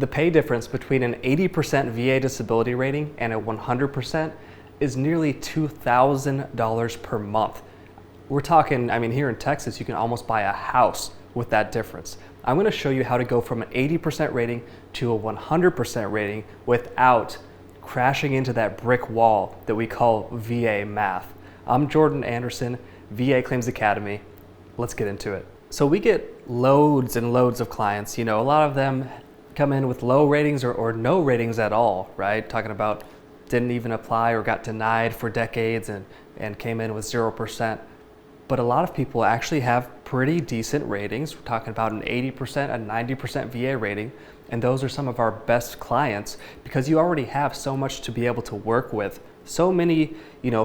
The pay difference between an 80% VA disability rating and a 100% is nearly $2,000 per month. We're talking, I mean, here in Texas, you can almost buy a house with that difference. I'm going to show you how to go from an 80% rating to a 100% rating without crashing into that brick wall that we call VA math. I'm Jordan Anderson, VA Claims Academy. Let's get into it. So we get loads and loads of clients. You know, a lot of them come in with low ratings or no ratings at all, right? Talking about didn't even apply or got denied for decades and came in with 0%. But a lot of people actually have pretty decent ratings. We're talking about an 80%, a 90% VA rating, and those are some of our best clients because you already have so much to be able to work with, so many,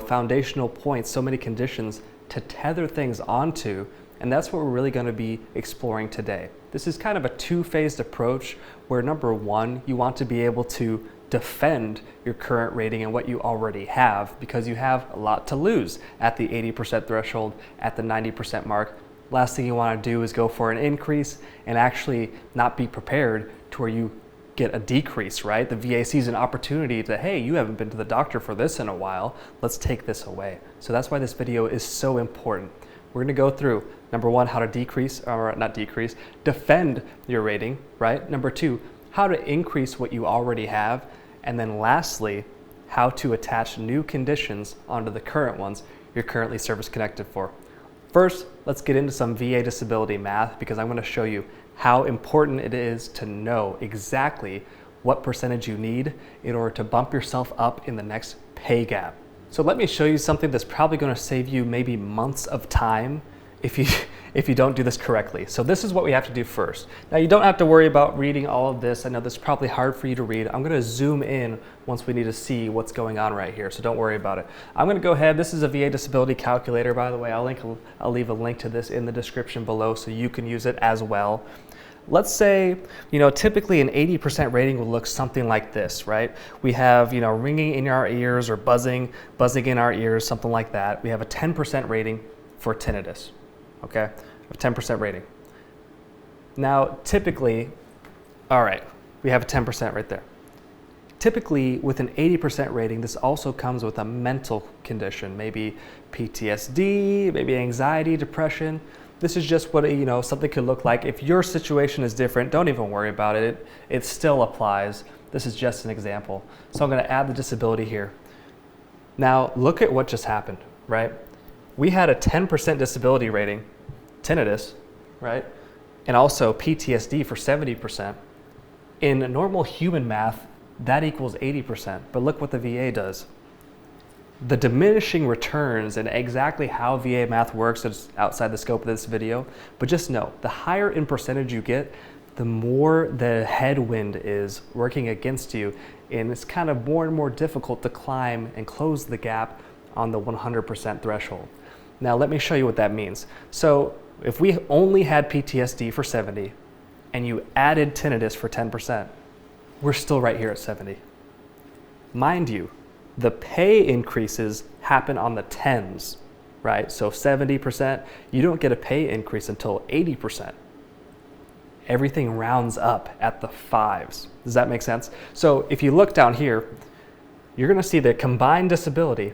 foundational points, so many conditions to tether things onto, and that's what we're really going to be exploring today. This is kind of a two-phased approach where number one, you want to be able to defend your current rating and what you already have because you have a lot to lose at the 80% threshold, at the 90% mark. Last thing you want to do is go for an increase and actually not be prepared to where you get a decrease, right? The VA sees an opportunity to, hey, you haven't been to the doctor for this in a while, let's take this away. So that's why this video is so important. We're going to go through, number one, how to defend your rating, right? Number two, how to increase what you already have. And then lastly, how to attach new conditions onto the current ones you're currently service connected for. First, let's get into some VA disability math because I'm going to show you how important it is to know exactly what percentage you need in order to bump yourself up in the next pay gap. So let me show you something that's probably going to save you maybe months of time if you don't do this correctly. So this is what we have to do first. Now you don't have to worry about reading all of this. I know this is probably hard for you to read. I'm going to zoom in once we need to see what's going on right here. So don't worry about it. I'm going to go ahead. This is a VA disability calculator, by the way. I'll leave a link to this in the description below so you can use it as well. Let's say, typically an 80% rating will look something like this, right? We have, ringing in our ears or buzzing in our ears, something like that. We have a 10% rating for tinnitus, okay? A 10% rating. Now, typically, all right, we have a 10% right there. Typically, with an 80% rating, this also comes with a mental condition, maybe PTSD, maybe anxiety, depression. This is just what something could look like. If your situation is different, don't even worry about it. It still applies. This is just an example. So I'm going to add the disability here. Now look at what just happened, right? We had a 10% disability rating, tinnitus, right? And also PTSD for 70%. In normal human math, that equals 80%. But look what the VA does. The diminishing returns and exactly how VA math works is outside the scope of this video, but just know the higher in percentage you get, the more the headwind is working against you, and it's kind of more and more difficult to climb and close the gap on the 100% threshold. Now let me show you what that means. So if we only had PTSD for 70 and you added tinnitus for 10%, we're still right here at 70. Mind you, the pay increases happen on the tens, right? So 70%, you don't get a pay increase until 80%. Everything rounds up at the fives. Does that make sense? So if you look down here, you're gonna see the combined disability,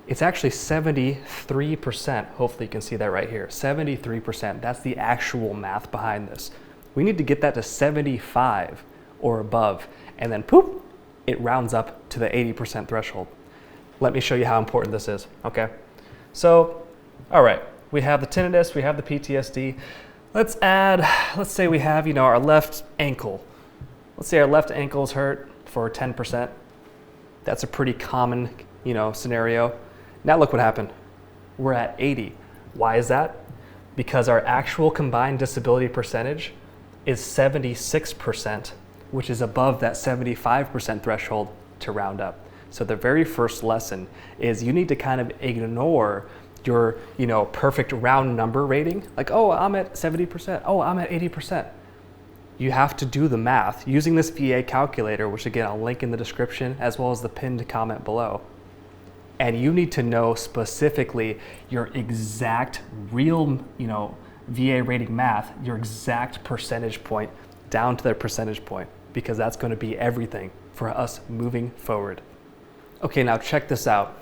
it's actually 73%. Hopefully you can see that right here, 73%. That's the actual math behind this. We need to get that to 75 or above, and then poof, it rounds up to the 80% threshold. Let me show you how important this is, okay? So, all right, we have the tinnitus, we have the PTSD. Let's say we have, our left ankle. Let's say our left ankle's hurt for 10%. That's a pretty common, scenario. Now look what happened. We're at 80. Why is that? Because our actual combined disability percentage is 76%. Which is above that 75% threshold to round up. So the very first lesson is you need to kind of ignore your, perfect round number rating. Like, oh, I'm at 70%. Oh, I'm at 80%. You have to do the math using this VA calculator, which again, I'll link in the description as well as the pinned comment below. And you need to know specifically your exact real, VA rating math, your exact percentage point down to their percentage point. because that's going to be everything for us moving forward. Okay, now check this out.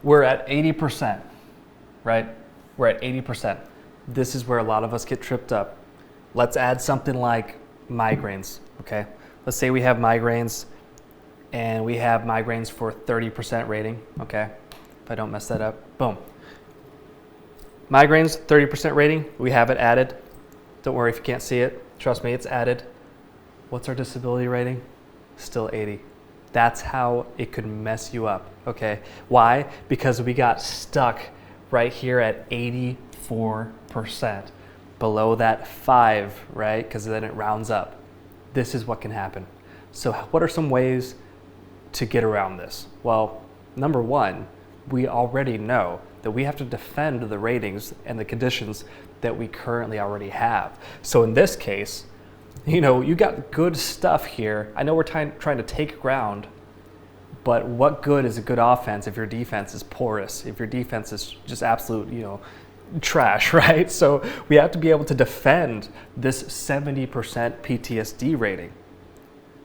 We're at 80%, right? We're at 80%. This is where a lot of us get tripped up. Let's add something like migraines, okay? Let's say we have migraines and we have migraines for 30% rating, okay? If I don't mess that up, boom. Migraines, 30% rating, we have it added. Don't worry if you can't see it. Trust me, it's added. What's our disability rating? Still 80. That's how it could mess you up, okay? Why? Because we got stuck right here at 84%. Below that 5, right? Because then it rounds up. This is what can happen. So what are some ways to get around this? Well, number one, we already know that we have to defend the ratings and the conditions that we currently already have. So in this case, you got good stuff here. I know we're trying to take ground, but what good is a good offense if your defense is porous, if your defense is just absolute, trash, right? So we have to be able to defend this 70% PTSD rating.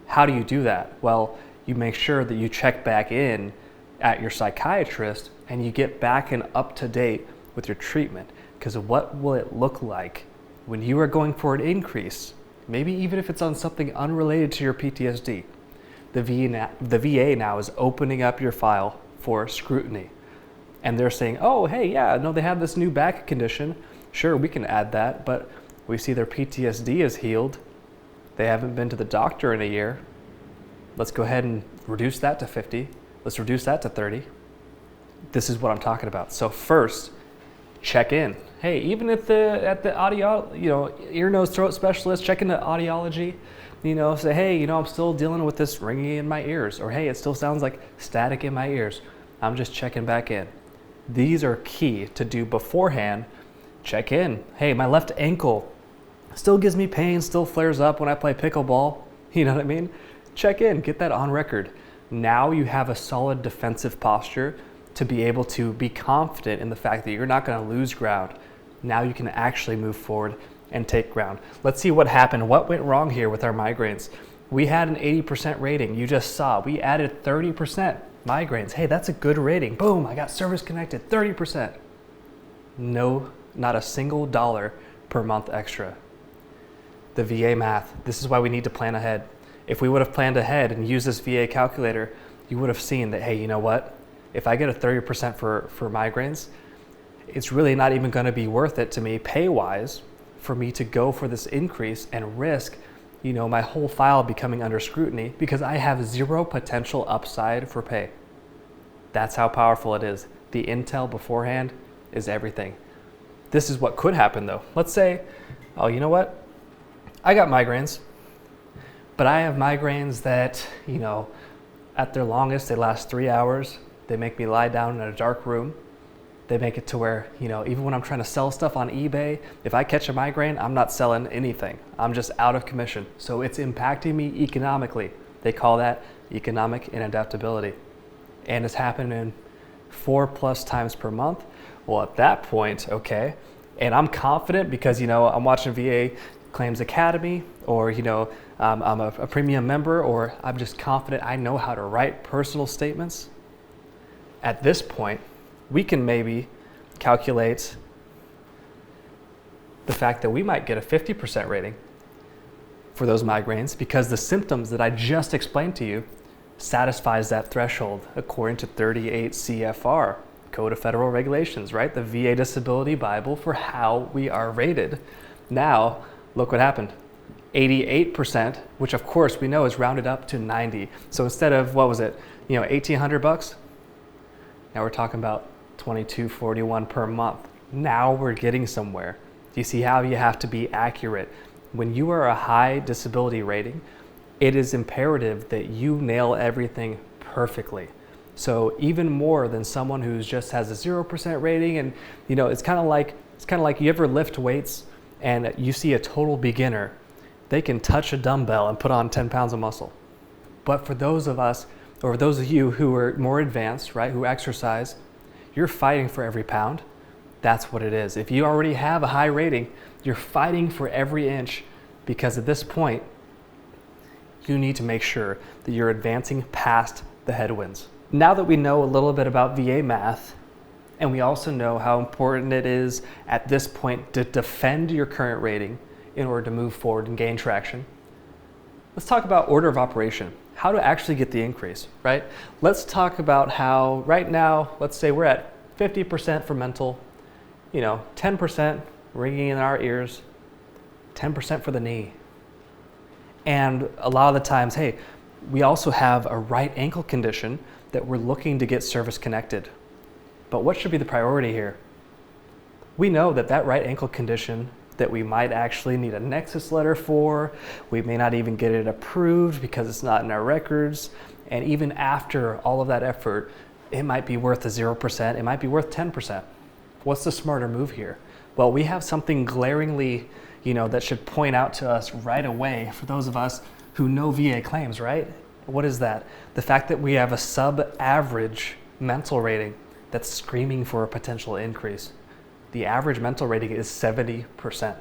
How do you do that? Well, you make sure that you check back in at your psychiatrist and you get back and up to date with your treatment. Because what will it look like when you are going for an increase, maybe even if it's on something unrelated to your PTSD? The VA now is opening up your file for scrutiny. And they're saying, oh, hey, yeah, no, they have this new back condition. Sure, we can add that, but we see their PTSD is healed. They haven't been to the doctor in a year. Let's go ahead and reduce that to 50. Let's reduce that to 30. This is what I'm talking about. So first, check in. Hey, even at the audio, ear, nose, throat specialist, check into audiology. Say, hey, I'm still dealing with this ringing in my ears, or hey, it still sounds like static in my ears. I'm just checking back in. These are key to do beforehand. Check in. Hey, my left ankle still gives me pain, still flares up when I play pickleball. You know what I mean? Check in, get that on record. Now you have a solid defensive posture to be able to be confident in the fact that you're not going to lose ground. Now you can actually move forward and take ground. Let's see what happened. What went wrong here with our migraines? We had an 80% rating. You just saw. We added 30% migraines. Hey, that's a good rating. Boom, I got service connected, 30%. No, not a single dollar per month extra. The VA math. This is why we need to plan ahead. If we would have planned ahead and used this VA calculator, you would have seen that, hey, you know what? If I get a 30% for migraines, it's really not even going to be worth it to me pay-wise for me to go for this increase and risk, my whole file becoming under scrutiny because I have zero potential upside for pay. That's how powerful it is. The intel beforehand is everything. This is what could happen though. Let's say, oh, you know what? I got migraines, but I have migraines that, at their longest, they last 3 hours. They make me lie down in a dark room. They make it to where, even when I'm trying to sell stuff on eBay, if I catch a migraine, I'm not selling anything. I'm just out of commission. So it's impacting me economically. They call that economic inadaptability. And it's happening 4+ times per month. Well, at that point, okay, and I'm confident because, I'm watching VA Claims Academy, or, I'm a premium member, or I'm just confident I know how to write personal statements. At this point, we can maybe calculate the fact that we might get a 50% rating for those migraines because the symptoms that I just explained to you satisfies that threshold according to 38 CFR, Code of Federal Regulations, right? The VA Disability Bible for how we are rated. Now, look what happened. 88%, which of course we know is rounded up to 90. So instead of, what was it, $1,800, now we're talking about $2,241 per month. Now we're getting somewhere. Do you see how you have to be accurate? When you are a high disability rating, it is imperative that you nail everything perfectly. So even more than someone who just has a 0% rating, and it's kind of like you ever lift weights and you see a total beginner, they can touch a dumbbell and put on 10 pounds of muscle. But for those of us, or those of you who are more advanced, right, who exercise, you're fighting for every pound. That's what it is. If you already have a high rating, you're fighting for every inch because at this point, you need to make sure that you're advancing past the headwinds. Now that we know a little bit about VA math, and we also know how important it is at this point to defend your current rating in order to move forward and gain traction, let's talk about order of operation, how to actually get the increase, right? Let's talk about how right now, let's say we're at 50% for mental, 10% ringing in our ears, 10% for the knee. And a lot of the times, hey, we also have a right ankle condition that we're looking to get service connected. But what should be the priority here? We know that right ankle condition that we might actually need a Nexus letter for, we may not even get it approved because it's not in our records. And even after all of that effort, it might be worth a 0%, it might be worth 10%. What's the smarter move here? Well, we have something glaringly, that should point out to us right away for those of us who know VA claims, right? What is that? The fact that we have a sub-average mental rating that's screaming for a potential increase. The average mental rating is 70%,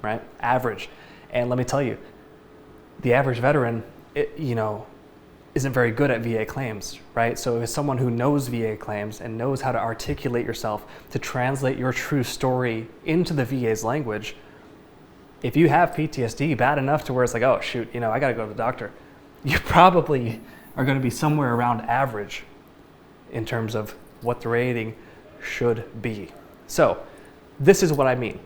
right? Average. And let me tell you, the average veteran, isn't very good at VA claims, right? So as someone who knows VA claims and knows how to articulate yourself to translate your true story into the VA's language, if you have PTSD bad enough to where it's like, oh shoot, I gotta go to the doctor, you probably are gonna be somewhere around average in terms of what the rating should be. So this is what I mean.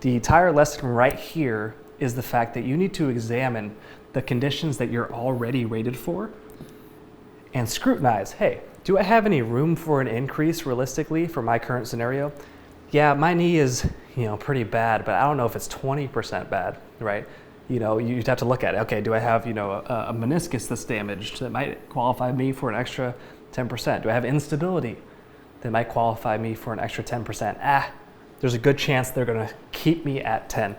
The entire lesson right here is the fact that you need to examine the conditions that you're already rated for and scrutinize, hey, do I have any room for an increase realistically for my current scenario? Yeah, my knee is, pretty bad, but I don't know if it's 20% bad, right? You'd have to look at it. Okay, do I have, a meniscus that's damaged that might qualify me for an extra 10%? Do I have instability that might qualify me for an extra 10%? There's a good chance they're gonna keep me at 10.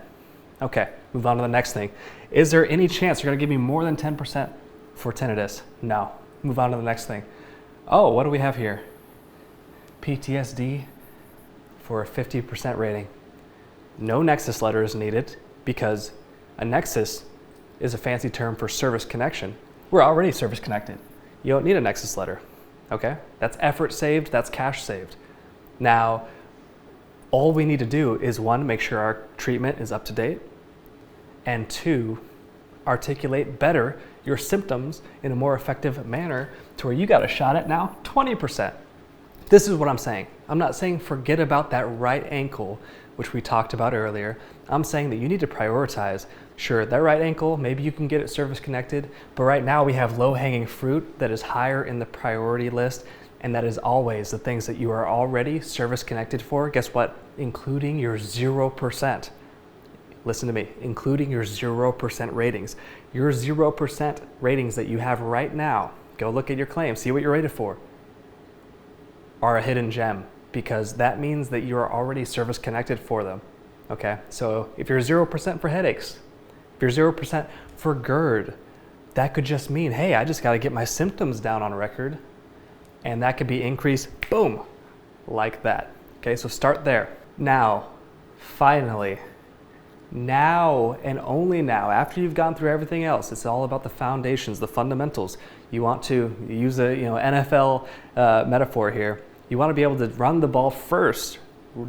Okay, move on to the next thing. Is there any chance they're gonna give me more than 10% for tinnitus? No. Move on to the next thing. Oh, what do we have here? PTSD for a 50% rating. No Nexus letter is needed because a Nexus is a fancy term for service connection. We're already service connected. You don't need a Nexus letter, okay? That's effort saved, that's cash saved. Now, all we need to do is one, make sure our treatment is up to date, and two, articulate better your symptoms in a more effective manner to where you got a shot at now 20%. This is what I'm saying. I'm not saying forget about that right ankle, which we talked about earlier. I'm saying that you need to prioritize. Sure, that right ankle, maybe you can get it service connected, but right now we have low-hanging fruit that is higher in the priority list, and that is always the things that you are already service connected for. Guess what? Including your 0%. Listen to me, including your 0% ratings. Your 0% ratings that you have right now, go look at your claims, see what you're rated for, are a hidden gem because that means that you are already service connected for them. Okay, so if you're 0% for headaches, if you're 0% for GERD, that could just mean, hey, I just got to get my symptoms down on record, and that could be increased, boom, like that. Okay, so start there. Now, finally, now and only now, after you've gone through everything else, it's all about the foundations, the fundamentals. You want to use a NFL metaphor here. You want to be able to run the ball first.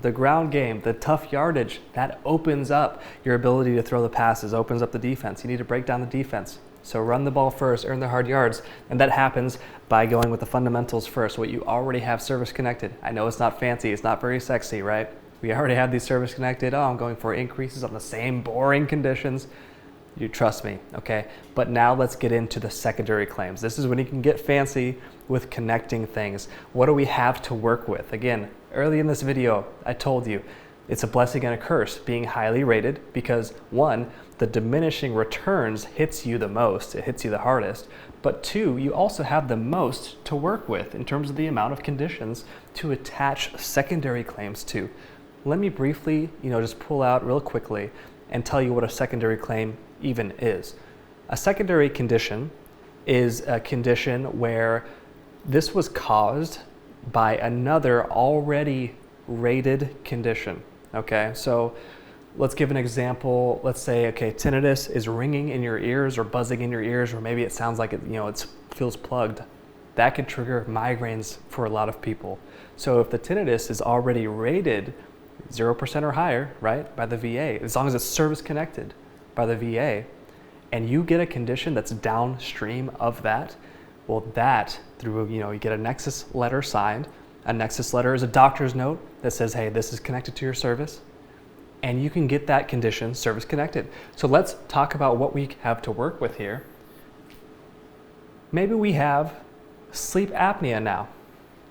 The ground game, the tough yardage, that opens up your ability to throw the passes, opens up the defense. You need to break down the defense. So run the ball first, earn the hard yards, and that happens by going with the fundamentals first, what you already have service connected. I know it's not fancy, it's not very sexy, right? We already have these service connected. Oh, I'm going for increases on the same boring conditions. You trust me, okay? But now let's get into the secondary claims. This is when you can get fancy with connecting things. What do we have to work with? Again, early in this video, I told you, it's a blessing and a curse being highly rated because one, the diminishing returns hits you the most, it hits you the hardest, but two, you also have the most to work with in terms of the amount of conditions to attach secondary claims to. Let me briefly, just pull out real quickly and tell you what a secondary claim even is. A secondary condition is a condition where this was caused by another already rated condition. Okay, so let's give an example. Let's say, okay, tinnitus is ringing in your ears or buzzing in your ears, or maybe it sounds like it feels plugged. That could trigger migraines for a lot of people. So if the tinnitus is already rated 0% or higher, right, by the VA, as long as it's service connected by the VA, and you get a condition that's downstream of that, well, that through, you get a Nexus letter signed. A Nexus letter is a doctor's note that says, hey, this is connected to your service, and you can get that condition service connected. So let's talk about what we have to work with here. Maybe we have sleep apnea now,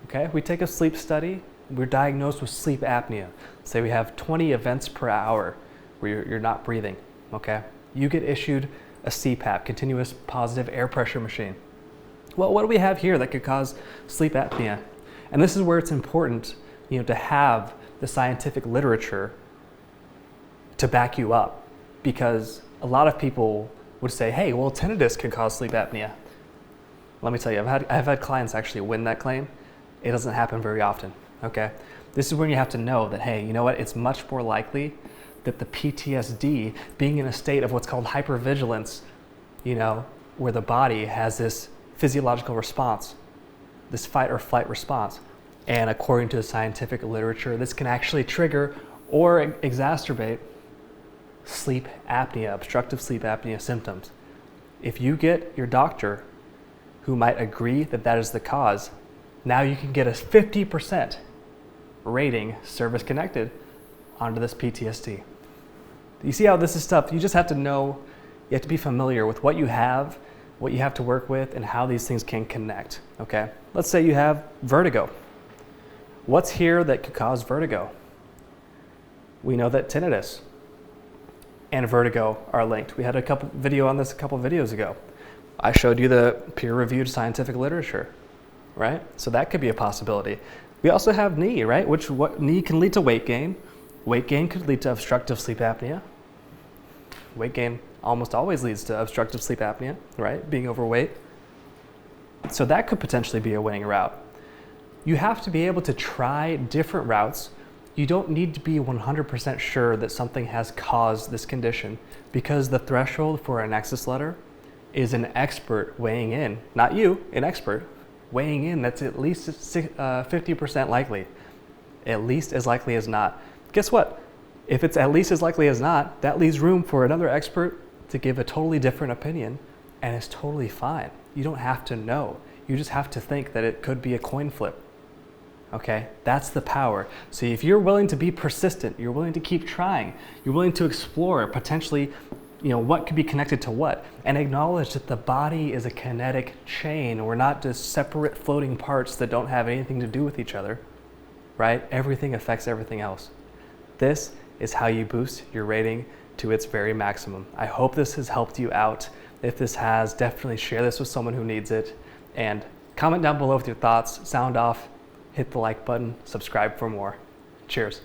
okay? We take a sleep study, we're diagnosed with sleep apnea. Say we have 20 events per hour where you're not breathing, okay? You get issued a CPAP, continuous positive air pressure machine. Well, what do we have here that could cause sleep apnea? And this is where it's important, to have the scientific literature to back you up, because a lot of people would say, hey, well, tinnitus can cause sleep apnea. Let me tell you, I've had clients actually win that claim. It doesn't happen very often, okay? This is when you have to know that, hey, you know what? It's much more likely that the PTSD, being in a state of what's called hypervigilance, where the body has this physiological response, this fight or flight response. And according to the scientific literature, this can actually trigger or exacerbate sleep apnea, obstructive sleep apnea symptoms. If you get your doctor who might agree that that is the cause, now you can get a 50% rating service connected onto this PTSD. You see how this is tough? You just have to know, you have to be familiar with what you have to work with, and how these things can connect, okay? Let's say you have vertigo. What's here that could cause vertigo? We know that tinnitus and vertigo are linked. We had a video on this a couple videos ago. I showed you the peer-reviewed scientific literature, right? So that could be a possibility. We also have knee, right? Knee can lead to weight gain. Weight gain could lead to obstructive sleep apnea. Weight gain almost always leads to obstructive sleep apnea, right? Being overweight. So that could potentially be a winning route. You have to be able to try different routes. You don't need to be 100% sure that something has caused this condition, because the threshold for a Nexus letter is an expert weighing in, not you, an expert weighing in that's at least 50% likely, at least as likely as not. Guess what? If it's at least as likely as not, that leaves room for another expert to give a totally different opinion, and it's totally fine. You don't have to know. You just have to think that it could be a coin flip. Okay, that's the power. So if you're willing to be persistent, you're willing to keep trying, you're willing to explore potentially, what could be connected to what, and acknowledge that the body is a kinetic chain. We're not just separate floating parts that don't have anything to do with each other, right? Everything affects everything else. This is how you boost your rating to its very maximum. I hope this has helped you out. If this has, definitely share this with someone who needs it, and comment down below with your thoughts, sound off, hit the like button, subscribe for more. Cheers.